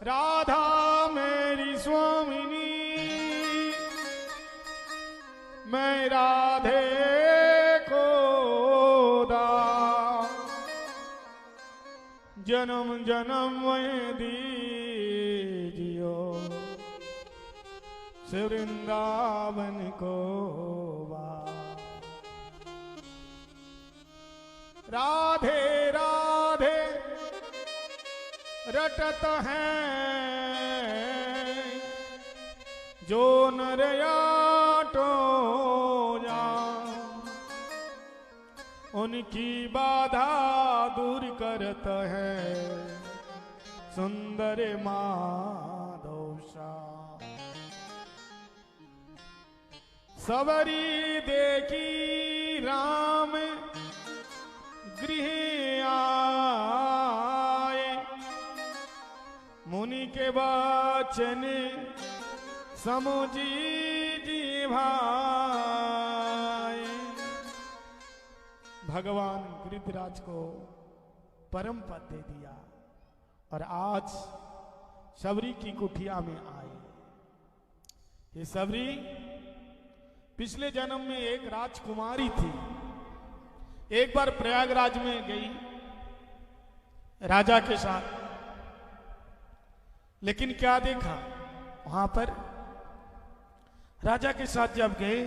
राधा मेरी स्वामिनी, मैं राधे को दास, जन्म जन्म में दीजियो से वृंदावन को वास। राधे राधे रटत हैं जो नर याटो जान, उनकी बाधा दूर करत है सुंदर माधव श्याम। सबरी देखी राम गृह आए, मुनि के वचन समुझी जी भाई। भगवान गिरिधराज को परम पद दे दिया और आज सबरी की कुटिया में आए। ये सबरी पिछले जन्म में एक राजकुमारी थी। एक बार प्रयागराज में गई राजा के साथ, लेकिन क्या देखा वहां पर, राजा के साथ जब गए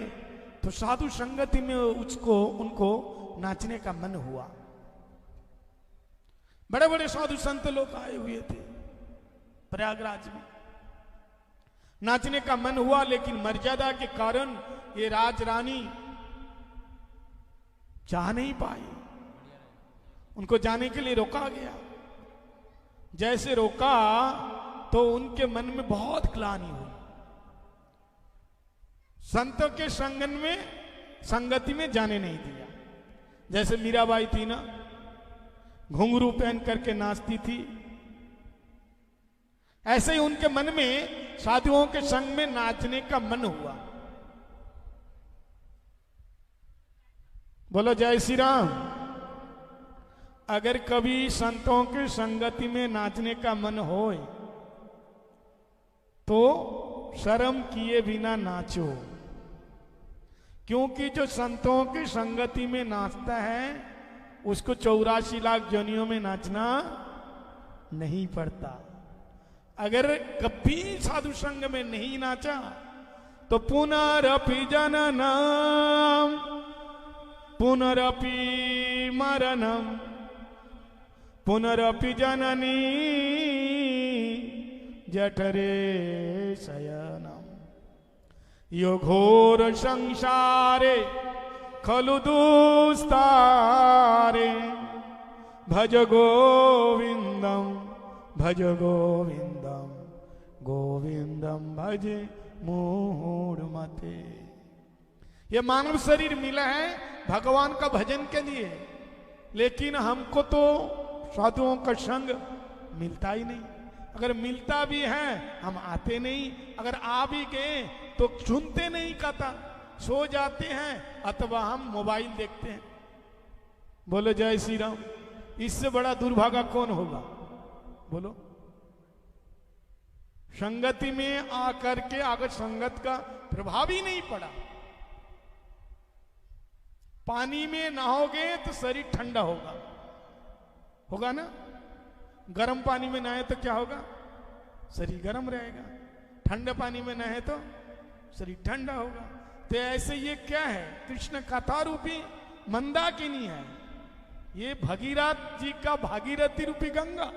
तो साधु संगति में उनको नाचने का मन हुआ। बड़े बड़े साधु संत लोग आए हुए थे प्रयागराज में, नाचने का मन हुआ, लेकिन मर्यादा के कारण ये राजरानी जा नहीं पाई। उनको जाने के लिए रोका गया। जैसे रोका तो उनके मन में बहुत ग्लानि हुई। संतों के संगति में जाने नहीं दिया। जैसे मीराबाई थी ना, घुंघरू पहन करके नाचती थी, ऐसे ही उनके मन में साधुओं के संग में नाचने का मन हुआ। बोलो जय श्री राम। अगर कभी संतों की संगति में नाचने का मन होए तो शर्म किए बिना नाचो, क्योंकि जो संतों की संगति में नाचता है उसको 84 लाख योनियों में नाचना नहीं पड़ता। अगर कभी साधु संग में नहीं नाचा तो पुनरपि जननम पुनरपि मरणम पुनरपि जननी जठरे शयनम। यो घोर संसारे खलु दुस्तारे, भज गोविंदम गोविंदम भज मूढ़मते। ये मानव शरीर मिला है भगवान का भजन के लिए, लेकिन हमको तो साधुओं का संग मिलता ही नहीं। अगर मिलता भी है हम आते नहीं, अगर आ भी गए तो सुनते नहीं कथा, सो जाते हैं अथवा हम मोबाइल देखते हैं। बोलो जय श्री राम। इससे बड़ा दुर्भागा कौन होगा बोलो। संगति में आकर के अगर संगत का प्रभाव ही नहीं पड़ा, पानी में नहाओगे तो शरीर ठंडा होगा ना। गर्म पानी में नहाए तो क्या होगा, शरीर गर्म रहेगा। ठंडे पानी में नहाए तो शरीर ठंडा होगा। तो ऐसे ये क्या है, कृष्ण कथा रूपी मंदाकिनी है। ये भगीरथ जी का भागीरथी रूपी गंगा,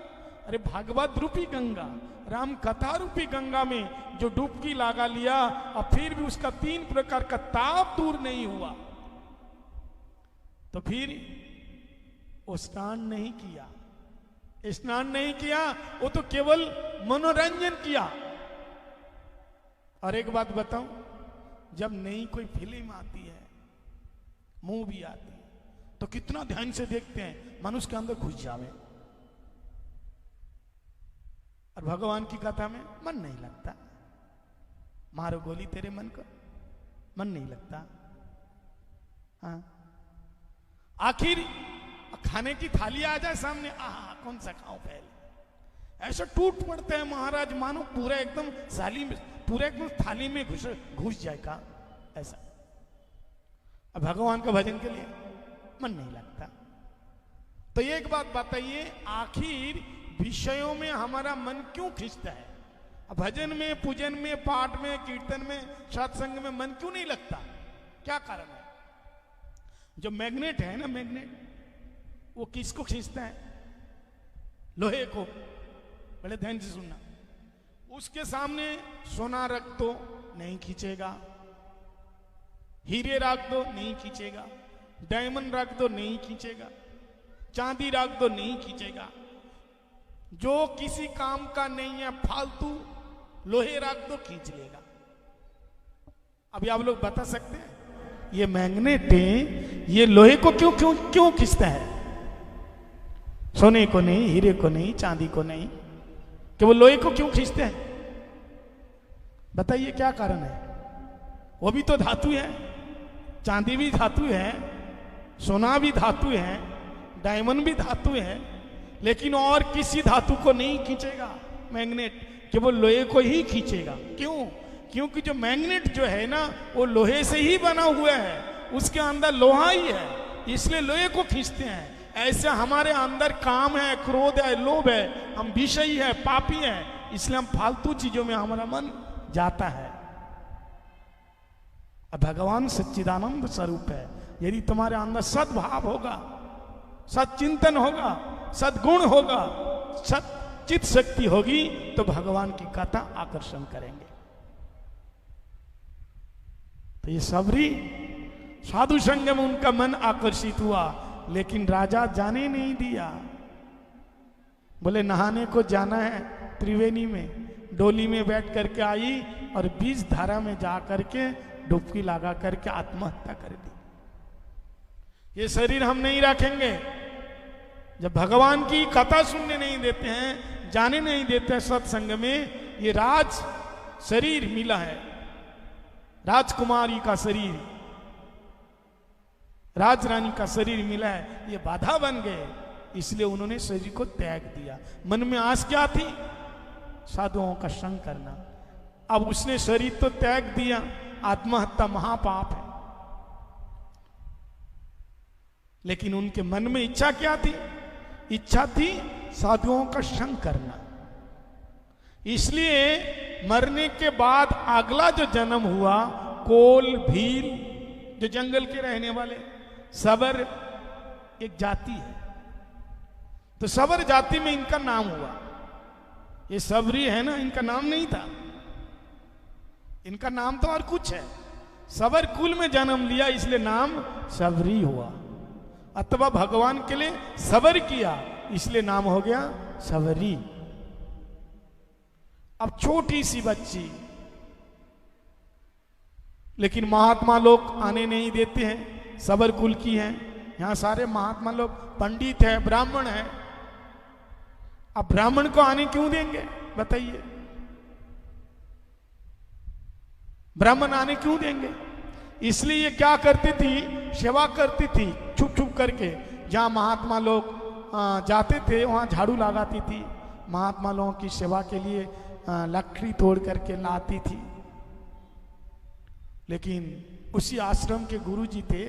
अरे भागवत रूपी गंगा, राम कथा रूपी गंगा में जो डुबकी लगा लिया और फिर भी उसका 3 प्रकार का ताप दूर नहीं हुआ, तो फिर वो स्नान नहीं किया, वो तो केवल मनोरंजन किया। और एक बात बताऊं, जब नई कोई फिल्म आती है, मूवी आती है, तो कितना ध्यान से देखते हैं, मनुष्य के अंदर घुस जावे। और भगवान की कथा में मन नहीं लगता। मारो गोली तेरे मन को, मन नहीं लगता। हाँ, आखिर खाने की थाली आ जाए सामने, कौन सा खाऊं पहले, ऐसा टूट पड़ते हैं महाराज, मानो पूरा एकदम थाली में घुस जाएगा ऐसा। अब भगवान का भजन के लिए मन नहीं लगता। तो एक बात बताइए, आखिर विषयों में हमारा मन क्यों खींचता है? भजन में, पूजन में, पाठ में, कीर्तन में, सत्संग में मन क्यों नहीं लगता? क्या कारण है? जो मैग्नेट है ना, मैग्नेट, वो किसको खींचता है? लोहे को। बड़े ध्यान से सुनना। उसके सामने सोना रख दो नहीं खींचेगा, हीरे रख दो नहीं खींचेगा, डायमंड रख दो नहीं खींचेगा, चांदी रख दो नहीं खींचेगा। जो किसी काम का नहीं है, फालतू लोहे रख दो खींच लेगा। अभी आप लोग बता सकते हैं ये मैग्नेट है, ये लोहे को क्यों क्यों क्यों खींचता है? सोने को नहीं, हीरे को नहीं, चांदी को नहीं, कि वो लोहे को क्यों खींचते हैं? बताइए क्या कारण है? वो भी तो धातु है, चांदी भी धातु है, सोना भी धातु है, डायमंड भी धातु है, लेकिन और किसी धातु को नहीं खींचेगा मैग्नेट, कि वो लोहे को ही खींचेगा। क्यों? क्योंकि जो मैग्नेट जो है ना, वो लोहे से ही बना हुआ है, उसके अंदर लोहा ही है, इसलिए लोहे को खींचते हैं। ऐसे हमारे अंदर काम है, क्रोध है, लोभ है, हम विषयी है, पापी है, इसलिए हम फालतू चीजों में हमारा मन जाता है। अब भगवान सच्चिदानंद स्वरूप है। यदि तुम्हारे अंदर सद्भाव होगा, सच्चिंतन होगा, सद्गुण होगा, सच्चित शक्ति होगी, तो भगवान की कथा आकर्षण करेंगे। तो ये सबरी साधु संग में उनका मन आकर्षित हुआ, लेकिन राजा जाने नहीं दिया। बोले नहाने को जाना है त्रिवेणी में, डोली में बैठ करके आई और बीज धारा में जा करके डुबकी लगा करके आत्महत्या कर दी। ये शरीर हम नहीं रखेंगे। जब भगवान की कथा सुनने नहीं देते हैं, जाने नहीं देते हैं सत्संग में, ये राज शरीर मिला है, राजकुमारी का शरीर, राजरानी का शरीर मिला है, ये बाधा बन गए, इसलिए उन्होंने शरीर को त्याग दिया। मन में आस क्या थी? साधुओं का संग करना। अब उसने शरीर तो त्याग दिया, आत्महत्या महापाप है, लेकिन उनके मन में इच्छा क्या थी? इच्छा थी साधुओं का संग करना। इसलिए मरने के बाद अगला जो जन्म हुआ, कोल, भील, जो जंगल के रहने वाले, सबर एक जाति है, तो सबर जाति में इनका नाम हुआ। ये सबरी है ना, इनका नाम नहीं था, इनका नाम तो और कुछ है। सबर कुल में जन्म लिया, इसलिए नाम सबरी हुआ। अथवा भगवान के लिए सबर किया, इसलिए नाम हो गया सबरी। अब छोटी सी बच्ची, लेकिन महात्मा लोग आने नहीं देते हैं, सबर कुल की हैं। यहां सारे महात्मा लोग पंडित है, ब्राह्मण है। अब ब्राह्मण को आने क्यों देंगे? बताइए, ब्राह्मण आने क्यों देंगे? इसलिए ये क्या करती थी? सेवा करती थी छुप छुप करके। जहां महात्मा लोग जाते थे वहां झाड़ू लगाती थी, महात्मा लोगों की सेवा के लिए लकड़ी तोड़ करके लाती थी। लेकिन उसी आश्रम के गुरुजी थे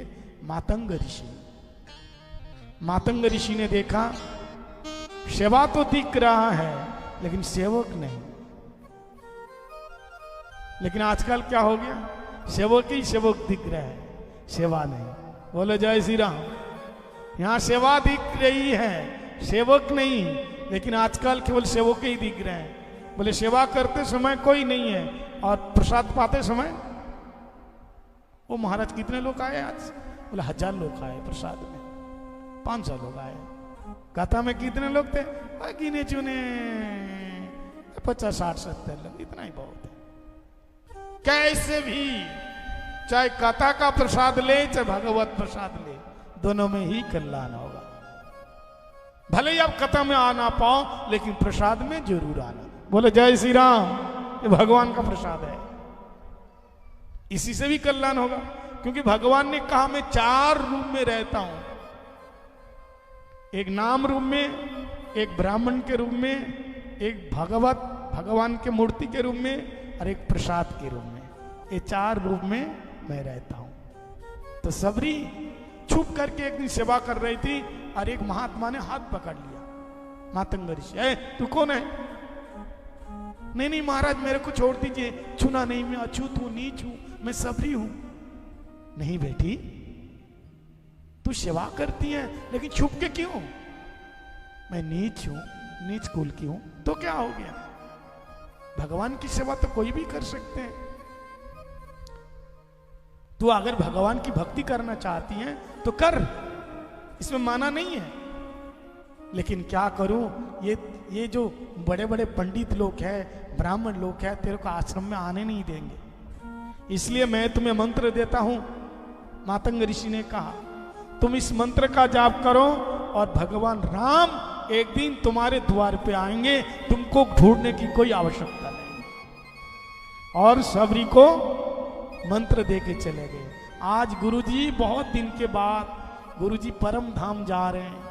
मातंग ऋषि। मातंग ऋषि ने देखा सेवा तो दिख रहा है, लेकिन सेवक नहीं। लेकिन आजकल क्या हो गया? सेवक ही सेवक दिख रहा है, सेवा नहीं। बोलो जय श्री राम। यहां सेवा दिख रही है, सेवक नहीं। लेकिन आजकल केवल सेवक ही दिख रहे हैं। बोले सेवा करते समय कोई नहीं है, और प्रसाद पाते समय वो महाराज कितने लोग आए आज? बोले 1000 लोग आए प्रसाद में, 500 लोग आए। कथा में कितने लोग थे? गिने चुने 50, 60, 70 लोग, इतना ही बहुत है। कैसे भी, चाहे कथा का प्रसाद ले, चाहे भगवत प्रसाद ले, दोनों में ही कल्याण होगा। भले ही आप कथा में आ ना पाओ, लेकिन प्रसाद में जरूर आना। बोले जय श्री राम। ये भगवान का प्रसाद है, इसी से भी कल्याण होगा। क्योंकि भगवान ने कहा मैं 4 रूप में रहता हूं, एक नाम रूप में, एक ब्राह्मण के रूप में, एक भगवान के मूर्ति के रूप में और एक प्रसाद के रूप में, ये 4 रूप में मैं रहता हूं। तो सबरी छुप करके एक दिन सेवा कर रही थी और एक महात्मा ने हाथ पकड़ लिया, मातंग ऋषि, तू कौन है? नहीं नहीं महाराज मेरे को छोड़ दीजिए, छूना नहीं, मैं अछूत हूं, नीच हूं, मैं सबरी हूं। नहीं बेटी, तू सेवा करती है लेकिन छुप के क्यों? मैं नीच हूं, नीच कुल की हूं, तो क्या हो गया? भगवान की सेवा तो कोई भी कर सकते हैं। तू अगर भगवान की भक्ति करना चाहती है तो कर, इसमें माना नहीं है। लेकिन क्या करूं, ये जो बड़े बड़े पंडित लोग हैं, ब्राह्मण लोग हैं, तेरे को आश्रम में आने नहीं देंगे, इसलिए मैं तुम्हें मंत्र देता हूं। मातंग ऋषि ने कहा, तुम इस मंत्र का जाप करो और भगवान राम एक दिन तुम्हारे द्वार पे आएंगे, तुमको ढूंढने की कोई आवश्यकता नहीं। और सबरी को मंत्र दे के चले गए। आज गुरुजी बहुत दिन के बाद गुरुजी परम धाम जा रहे हैं,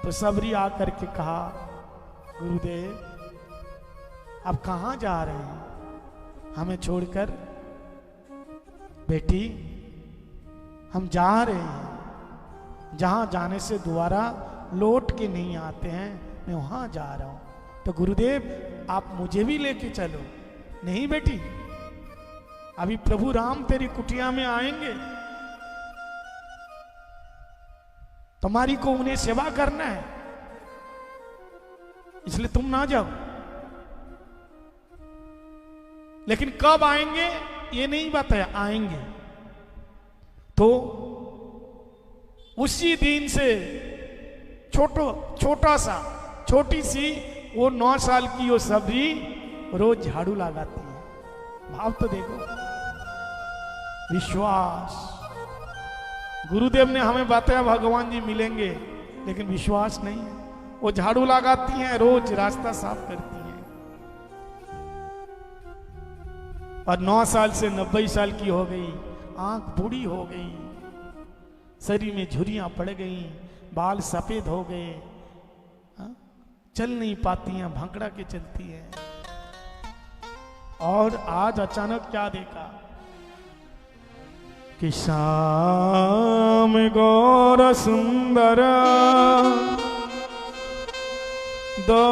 तो सबरी आकर के कहा, गुरुदेव अब कहां जा रहे हैं हमें छोड़कर? बेटी हम जा रहे हैं, जहां जाने से दोबारा लौट के नहीं आते हैं, मैं वहां जा रहा हूं। तो गुरुदेव आप मुझे भी लेके चलो। नहीं बेटी, अभी प्रभु राम तेरी कुटिया में आएंगे, तुम्हारी को उन्हें सेवा करना है, इसलिए तुम ना जाओ। लेकिन कब आएंगे ये नहीं बताया, आएंगे। तो उसी दिन से छोटी सी वो 9 साल की वो सबरी रोज झाड़ू लगाती है। भाव तो देखो, विश्वास। गुरुदेव ने हमें बताया भगवान जी मिलेंगे, लेकिन विश्वास नहीं है। वो झाड़ू लगाती हैं, रोज रास्ता साफ करती हैं, और 9 साल से 90 साल की हो गई, आंख बूढ़ी हो गई, शरीर में झुर्रियां पड़ गई, बाल सफेद हो गए, चल नहीं पाती हैं, भांकड़ा के चलती हैं। और आज अचानक क्या देखा कि श्याम गौर सुंदर दो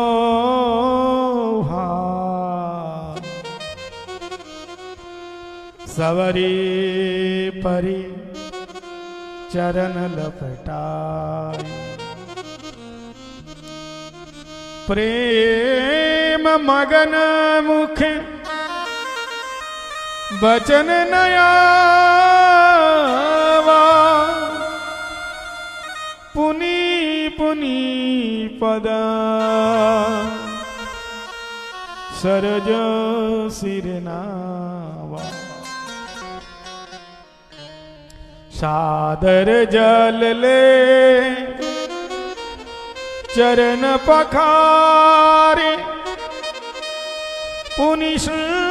सवरी परी चरण लपटाई, प्रेम मगन मुख बचन नयावा, पुनी पुनी पदा सरज सिरनावा। सादर जल ले चरण पखारे, पुनि सुंदर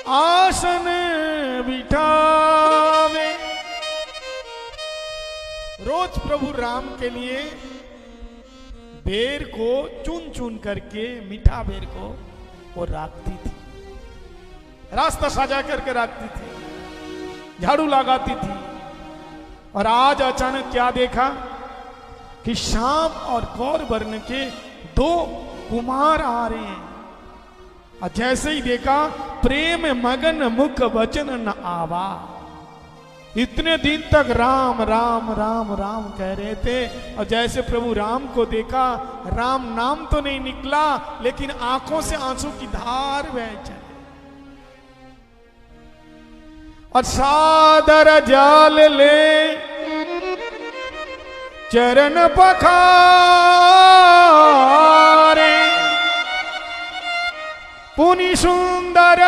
आसन बिठावे। रोज प्रभु राम के लिए बेर को चुन चुन करके, मीठा बेर को वो रखती थी, रास्ता सजा करके रखती थी, झाड़ू लगाती थी। और आज अचानक क्या देखा कि श्याम और गौर वर्ण के 2 कुमार आ रहे हैं, और जैसे ही देखा प्रेम मगन मुख वचन न आवा। इतने दिन तक राम राम राम राम कह रहे थे, और जैसे प्रभु राम को देखा, राम नाम तो नहीं निकला, लेकिन आंखों से आंसू की धार बह चली। और सादर जाल ले चरण पखारे, पुनि सुंदर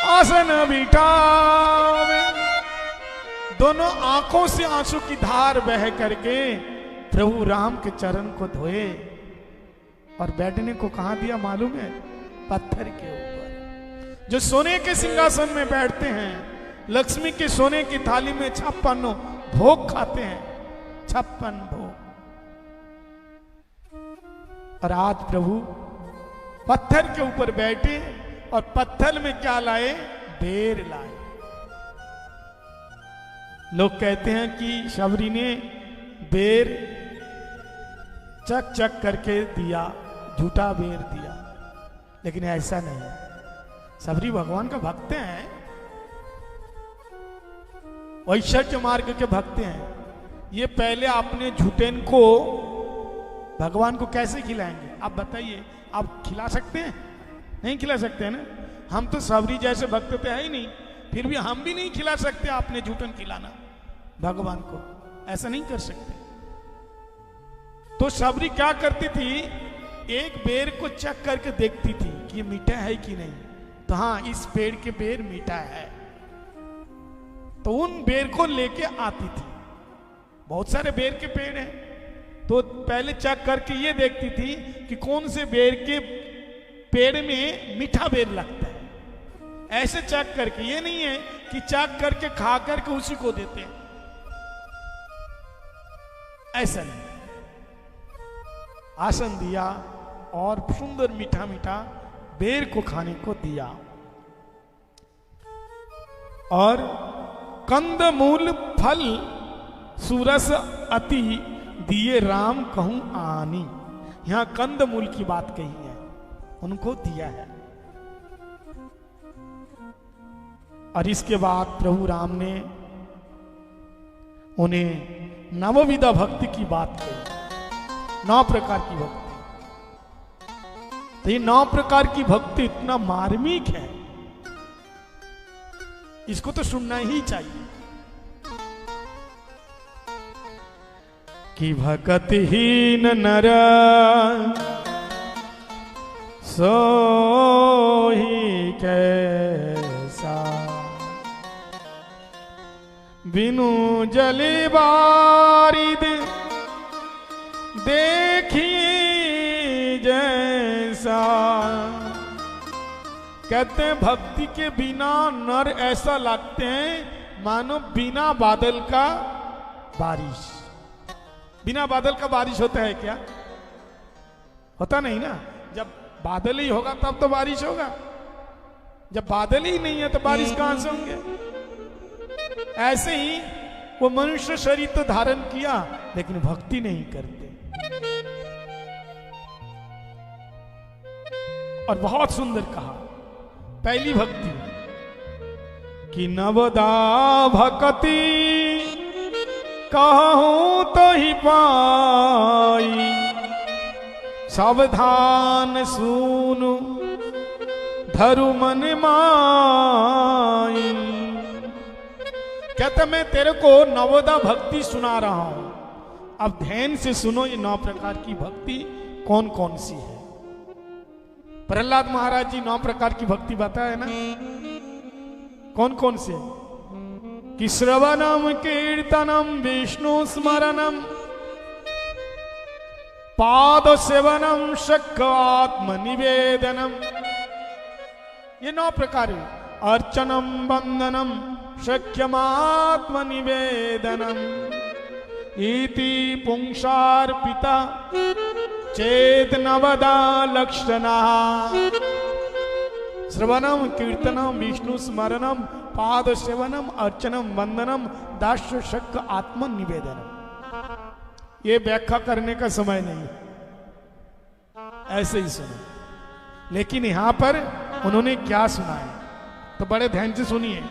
आसन बिठावे। दोनों आंखों से आंसू की धार बह करके प्रभु राम के चरण को धोए, और बैठने को कहां दिया मालूम है? पत्थर के ऊपर। जो सोने के सिंहासन में बैठते हैं, लक्ष्मी के सोने की थाली में 56 भोग खाते हैं, 56 भोग। और आज प्रभु पत्थर के ऊपर बैठे और पत्थर में क्या लाए? बेर लाए। लोग कहते हैं कि शबरी ने बेर चक चक करके दिया, झूठा बेर दिया, लेकिन ऐसा नहीं है। शबरी भगवान का भक्त हैं, वैश्य मार्ग के भक्त हैं। ये पहले अपने झूठेन को भगवान को कैसे खिलाएंगे? आप बताइए, आप खिला सकते हैं? नहीं खिला सकते हैं ना। हम तो शबरी जैसे भक्त तो है ही नहीं, फिर भी हम भी नहीं खिला सकते आपने झूठन खिलाना भगवान को, ऐसा नहीं कर सकते। तो शबरी क्या करती थी? एक बेर को चख करके देखती थी कि मीठा है कि नहीं। तो हाँ, इस पेड़ के बेर मीठा है, तो उन बेर को लेके आती थी। बहुत सारे बेर के पेड़ हैं, तो पहले चख करके ये देखती थी कि कौन से बेर के पेड़ में मीठा बेर लगता है। ऐसे चख करके, ये नहीं है कि चख करके खा करके उसी को देते हैं, ऐसा नहीं। आसन दिया और सुंदर मीठा मीठा बेर को खाने को दिया। और कंद मूल फल सुरस अति दिए राम कहूं आनी। यहां कंद मूल की बात कही है, उनको दिया है। और इसके बाद प्रभु राम ने उन्हें नवविधा भक्ति की बात कही, 9 प्रकार की भक्ति। तो ये 9 प्रकार की भक्ति इतना मार्मिक है, इसको तो सुनना ही चाहिए। कि भक्तिहीन नर सोही कैसा, बिनु जली बारिद देखिए जैसा। कहते हैं भक्ति के बिना नर ऐसा लगते हैं मानो बिना बादल का बारिश। बिना बादल का बारिश होता है क्या? होता नहीं ना। जब बादल ही होगा तब तो बारिश होगा, जब बादल ही नहीं है तो बारिश कहां से होंगे? ऐसे ही वो मनुष्य शरीर तो धारण किया लेकिन भक्ति नहीं करते। और बहुत सुंदर कहा पहली भक्ति कि नवदा भक्ति कहूं तो ही पाई, सावधान सुनु धरु मन माई। कहता मैं तेरे को नवदा भक्ति सुना रहा हूं, अब ध्यान से सुनो ये 9 प्रकार की भक्ति कौन कौन सी है। प्रहलाद महाराज जी 9 प्रकार की भक्ति बताए ना, कौन कौन से? कि श्रवणम कीर्तनम विष्णु स्मरणम पाद सेवनम शक्वात्म निवेदनम। ये 9 प्रकार है। अर्चनम वंदनम शक्यमात्म निवेदनम इति पुंसार्पिता चेत नवदा लक्षणा। श्रवणम कीर्तनम विष्णु स्मरणम पाद सेवनम अर्चनम वंदनम दास्य शक्य आत्म निवेदनम। ये व्याख्या करने का समय नहीं, ऐसे ही सुनो। लेकिन यहां पर उन्होंने क्या सुना है तो बड़े ध्यान से सुनिए।